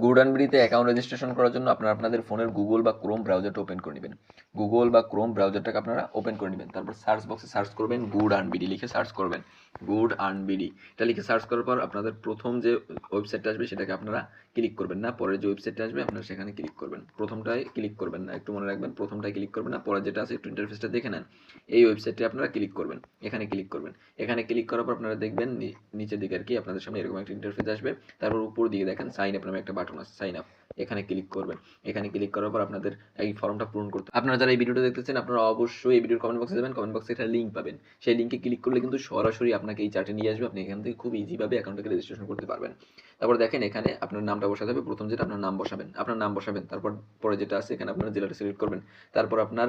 গুডআনবিডিতে account registration করার জন্য আপনারা আপনাদের ফোনের গুগল বা ক্রোম ব্রাউজারটা ওপেন করে নেবেন। গুগল বা ক্রোম ব্রাউজারটাকে আপনারা ওপেন করে নেবেন। তারপর সার্চ বক্সে সার্চ করবেন গুডআনবিডি লিখে সার্চ করবেন। গুডআনবিডি এটা লিখে সার্চ করার পর আপনাদের প্রথম যে ওয়েবসাইটটা আসবে সেটাকে আপনারা ক্লিক করবেন না, পরের যে ওয়েবসাইটটা আসবে আপনারা সেখানে ক্লিক করবেন। প্রথমটায় ক্লিক করবেন না, একটু মনে রাখবেন, প্রথমটায় ক্লিক করবেন না, পরে যেটা আছে একটু ইন্টারফেসটা দেখে নেন। এই ওয়েবসাইটে আপনারা ক্লিক করবেন, এখানে ক্লিক করবেন। এখানে ক্লিক করার পর আপনারা দেখবেন নিচের দিকে আর কি আপনাদের সামনে এরকম একটা ইন্টারফেস আসবে। তারপর উপর দিকে দেখেন সাইন আপ নামে একটা বাটন আছে, সাইন আপ, এখানে ক্লিক করবেন। এখানে ক্লিক করার পর আপনাদের এই ফর্মটা পূরণ করতে, আপনারা যারা এই ভিডিওটা দেখতেছেন আপনারা অবশ্যই এই ভিডিওর কমেন্ট বক্সে যাবেন, কমেন্ট বক্সে একটা লিঙ্ক পাবেন। সেই লিঙ্কে ক্লিক করলে কিন্তু সরাসরি আপনাকে এই চার্টে নিয়ে আসবে, আপনি এখান থেকে খুব ইজিভাবে অ্যাকাউন্টটাকে রেজিস্ট্রেশন করতে পারবেন। তারপর দেখেন এখানে আপনার নামটা বসাতে হবে, প্রথম যেটা আপনার নাম বসাবেন, তারপর পরে যেটা আছে এখানে আপনার জেলাটা সিলেক্ট করবেন, তারপর আপনার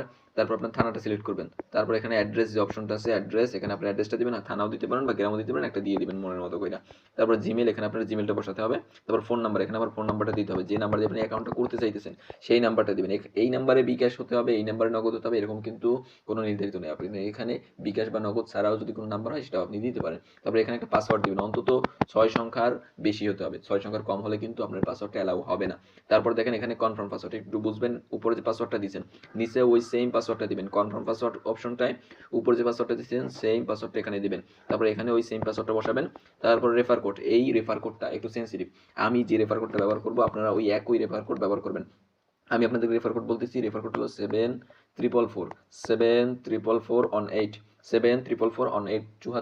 থানাটা সিলেক্ট করবেন। তারপর এখানে অ্যাড্রেস যে অপশনটা আছে অ্যাড্রেস, এখানে আপনি অ্যাড্রেসটা দিবেন, আর থানাও দিতে পারেন বা গ্রামও দিতে পারেন, একটা দিয়ে দিবেন মনের মতো কইরা। তারপর জিমেল, এখানে আপনার জিমেলটা বসাতে হবে। তারপর ফোন নাম্বার, এখানে আবার ফোন নাম্বারটা দিতে হবে, যে নাম্বার দিয়ে আপনি অ্যাকাউন্টটা করতে চাইতেছেন সেই নাম্বারটা দিবেন। এই নাম্বারে বিকাশ হতে হবে, এই নাম্বারে নগদ হতে হবে, এরকম কিন্তু কোনো নির্ধারিত নেই। আপনি এখানে বিকাশ বা নগদ ছাড়াও যদি কোনো নাম্বার হয় সেটাও আপনি দিতে পারেন। তারপর এখানে একটা পাসওয়ার্ড দিবেন, অন্তত 6 সংখ্যার বেশি হতে হবে, 6 সংখ্যার কম হলে কিন্তু আপনার পাসওয়ার্ডটা অ্যালাউ হবে না। তারপর দেখেন এখানে কনফার্ম পাসওয়ার্ড, একটু বুঝবেন, উপরে যে পাসওয়ার্ডটা দিয়েছেন নিচে ওই সেম পাসওয়ার্ডটা দিবেন। কনফার্ম পাসওয়ার্ড অপশনটায় উপরে যে পাসওয়ার্ডটা দিয়েছেন সেম পাসওয়ার্ডটা এখানে দিবেন। তারপর এখানে ওই সেম পাসওয়ার্ডটা বসাবেন। তারপর রেফার কোড, এই রেফার কোডটা একটু সেন্সিটিভ, আমি যে রেফার কোডটা ব্যবহার করবো আপনারা ওই একই রেফার কোড ব্যবহার করবেন। আমি আপনাদের রেফার কোড বলতেছি, রেফার কোড হলো 7444744 7444744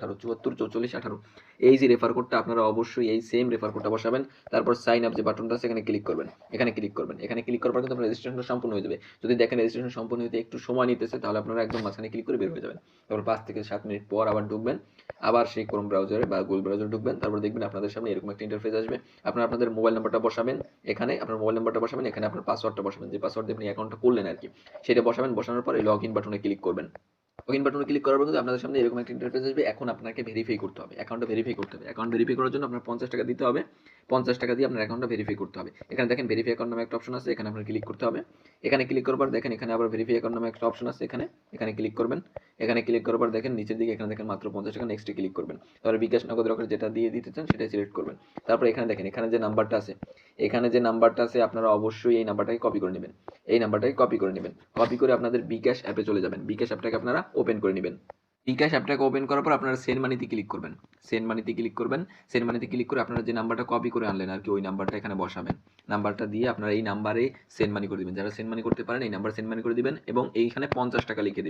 744418 এই যে রেফার কোডটা আপনারা অবশ্যই এই সেম রেফার কোডটা বসাবেন। তারপর সাইন আপ যে বাটনটা আছে এখানে ক্লিক করবেন, এখানে ক্লিক করার পর কিন্তু আপনার রেজিস্ট্রেশনটা সম্পূর্ণ হয়ে যাবে। যদি দেখেন রেজিস্ট্রেশন সম্পূর্ণ হতে একটু সময় নিতেছে তাহলে আপনারা একদম মাঝখানে ক্লিক করে বের হয়ে যাবেন। তারপর 5 থেকে 7 মিনিট পর আবার ঢুকবেন, আবার সেই ক্রোম ব্রাউজারে বা গুগল ব্রাউজারে ঢুকবেন। তারপর দেখবেন আপনাদের সামনে এরকম একটা ইন্টারফেস আসবে। আপনারা আপনাদের মোবাইল নাম্বারটা বসাবেন, এখানে আপনার মোবাইল নাম্বারটা বসাবেন, এখানে আপনার পাসওয়ার্ডটা বসাবেন, যে পাসওয়ার্ড দিয়ে আপনি অ্যাকাউন্টটা করলেন আর কি সেটা বসাবেন। বসানোর পর এই লগ ইন বাটনে ক্লিক করবেন। লগ ইন বাটনে ক্লিক করার পর কিন্তু আপনাদের সামনে এরকম একটা ইন্টারফেস আসবে। এখন আপনাকে ভেরিফাই করতে হবে, অ্যাকাউন্টটা ভেরিফাই করতে হবে। অ্যাকাউন্ট ভেরিফাই করার জন্য আপনার 50 টাকা দিতে হবে, 50 টাকা দিয়ে আপনার অ্যাকাউন্টটা ভেরিফাই করতে হবে। এখানে দেখেন ভেরিফাই অ্যাকাউন্ট নামে একটা অপশন আছে, এখানে আপনার ক্লিক করতে হবে। এখানে ক্লিক করার পর দেখেন এখানে আবার ভেরিফাই অ্যাকাউন্ট নামে একটা অপশন আছে, এখানে ক্লিক করবেন। এখানে ক্লিক করার পর দেখেন নিচের দিকে এখানে দেখেন মাত্র 50 টাকা, নেক্সটে ক্লিক করবেন। তারপরে বিকাশ নগদ রকেট যেটা দিয়ে দিতে চান সেটাই সিলেক্ট করবেন। তারপর এখানে দেখেন এখানে যে নাম্বারটা আছে, আপনারা অবশ্যই এই নাম্বারটাকে কপি করে নেবেন। কপি করে আপনাদের বিকাশ অ্যাপে চলে যাবেন। বিকাশ অ্যাপটাকে আপনারা ওপেন করে নেবেন। বিকাশ অ্যাপটাকে ওপেন করার পর আপনারা সেন্ড মানিতে ক্লিক করবেন। সেন্ড মানিতে ক্লিক করে আপনারা যে নাম্বারটা কপি করে আনলেন আর কি ওই নাম্বারটা এখানে বসাবেন। নাম্বারটা দিয়ে আপনারা এই নাম্বারে সেন্ড মানি করে দিবেন। যারা সেন্ড মানি করতে পারেন এই নাম্বার সেন্ড মানি করে দিবেন এবং এইখানে 50 টাকা লিখে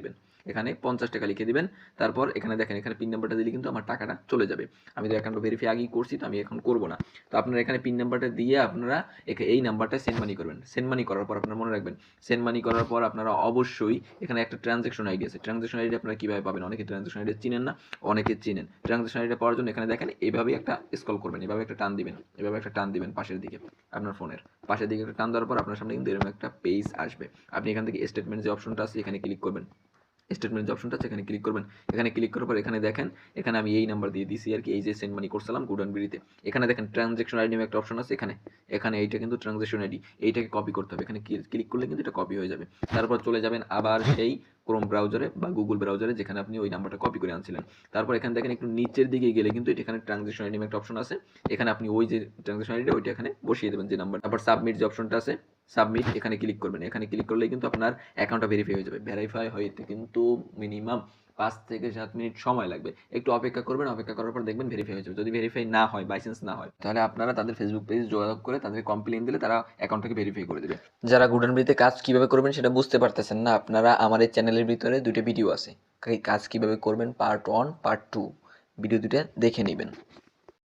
দিবেন। তারপর এখানে দেখেন এখানে পিন নাম্বারটা দিলে কিন্তু আমার টাকাটা চলে যাবে। আমি তো অ্যাকাউন্ট ভেরিফাই আগেই করছি, তো আমি এখন করব না। তো আপনারা এখানে পিন নাম্বারটা দিয়ে আপনারা এই নাম্বারটা সেন্ড মানি করবেন। সেন্ড মানি করার পর আপনারা মনে রাখবেন, সেন্ড মানি করার পর আপনারা অবশ্যই এখানে একটা ট্রানজ্যাকশন আইডি আছে। ট্রানজ্যাকশন আইডি আপনারা কিভাবে পাবেন? অনেকে ট্রানজ্যাকশন আইডি চিনেন না, অনেকে চিনেন। ট্রানজ্যাকশন আইডিটা পাওয়ার জন্য এখানে দেখেন এইভাবে একটা স্ক্রল করবেন, এভাবে একটা টান দিবেন পাশের দিকে, আপনার ফোনের পাশের দিকে একটা টান দেওয়ার পর আপনার সামনে কিন্তু এরকম একটা পেজ আসবে। আপনি এখান থেকে স্টেটমেন্ট যে অপশনটা আছে এখানে ক্লিক করবেন। স্টেটমেন্ট যে অপশনটা আছে এখানে ক্লিক করবেন। এখানে ক্লিক করার পর এখানে দেখেন এখানে আমি এই নাম্বার দিয়ে দিছি আর কি, এই যে সেন্ড মানি করছিলাম গুডআনবিডিতে। এখানে দেখেন ট্রানজ্যাকশন আইডি নামে একটা অপশন আছে, এখানে এইটা কিন্তু ট্রানজ্যাকশন আইডি, এইটাকে কপি করতে হবে। এখানে ক্লিক করলে কিন্তু এটা কপি হয়ে যাবে। তারপর চলে যাবেন আবার সেই ক্রোম ব্রাউজারে বা গুগল ব্রাউজারে যেখানে আপনি ওই নাম্বারটা কপি করে আনছিলেন। তারপর এখানে দেখেন একটু নিচের দিকে গেলে কিন্তু এখানে ট্রানজ্যাকশন আইডি নামে একটা অপশন আছে, এখানে আপনি ওই যে ট্রানজ্যাকশন আইডিটা ওইটা এখানে বসিয়ে দেবেন যে নাম্বার। তারপর সাবমিট যে অপশনটা আছে সাবমিট, এখানে ক্লিক করবেন। এখানে ক্লিক করলেই কিন্তু আপনার অ্যাকাউন্টটা ভেরিফাই হয়ে যাবে। ভেরিফাই হইতে কিন্তু মিনিমাম 5 থেকে 7 মিনিট সময় লাগবে। একটু অপেক্ষা করবেন, অপেক্ষা করার পর দেখবেন ভেরিফাই হয়ে যাবে। যদি ভেরিফাই না হয়, বাই চান্স না হয়, তাহলে আপনারা তাদের ফেসবুক পেজে যোগাযোগ করে তাদের কমপ্লেইন দিলে তারা অ্যাকাউন্টটাকে ভেরিফাই করে দেবে। যারা গুডআনবিডিতে কাজ কিভাবে করবেন সেটা বুঝতে পারতেছেন না, আপনারা আমার এই চ্যানেলের ভিতরে 2টা ভিডিও আছে, কাজ কিভাবে করবেন পার্ট 1 পার্ট 2, ভিডিও 2টা দেখে নেবেন।